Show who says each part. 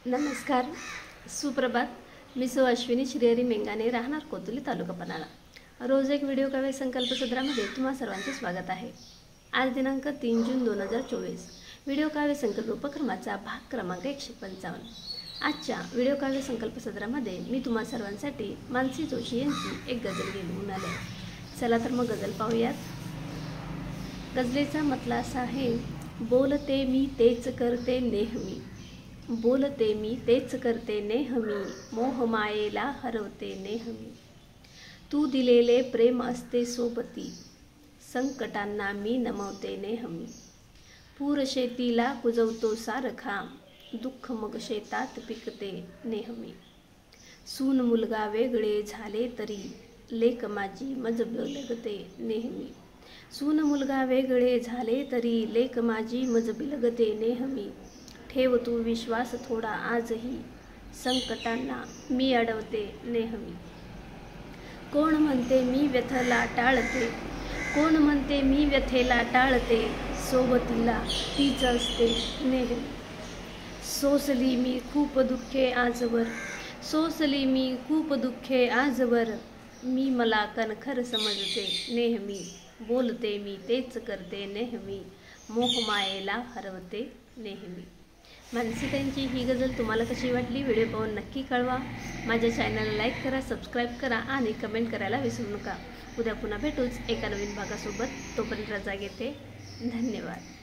Speaker 1: नमस्कार, सुप्रभात. मी अश्विनी श्रीहरी मेंगाने, राहणार कोतुली, तालुका पन्हाळा. रोज एक व्हिडिओ काव्य संकल्प सदरामध्ये तुम्हा सर्वांचे स्वागत आहे. आज दिनांक 3 जून 2024. व्हिडिओ काव्य संकल्प उपक्रमाचा भाग क्रमांक 155. आजच्या व्हिडिओ काव्य संकल्प सदरामध्ये मी तुम्हा सर्वांसाठी मानसी जोशी यांची एक गझल घेऊन आले. चला तर मग गझल पाहूयात. गझलेचा मतला असा आहे. बोलते मी तेच करते नेहमी, बोलते मी तेच करते नेहमी, मोह मायेला हरवते नेहमी. तू दिलेले प्रेम असते सोबती, संकटांना मी नमवते नेहमी. पूर शेतीला कुजवतो सारखा, दुःख मग शेतात पिकते नेहमी. सून मुलगा वेगळे झाले तरी, लेक माझी मजब लगते नेहमी. सून मुलगा वेगळे झाले तरी, लेक माझी मजब लगते नेहमी. ठेव तू विश्वास थोडा आजही, संकटांना मी अडवते नेहमी. कोण म्हणते मी व्यथेला टाळते, कोण म्हणते मी व्यथेला टाळते, सोबतीला तीच असते नेहमी. सोसली मी खूप दुःखे आजवर, सोसली मी खूप दुःखे आजवर, मी मला कणखर समजते नेहमी. बोलते मी तेच करते नेहमी, मोहमायेला हरवते नेहमी. मानसी त्यांची ही गझल तुम्हाला कशी वाटली? व्हिडिओ पाहून नक्की कळवा. माझ्या चॅनलला लाईक करा, सबस्क्राईब करा आणि कमेंट करायला विसरू नका. उद्या पुन्हा भेटूच एका नवीन भागासोबत. तोपर्यंत रजा घेते. धन्यवाद.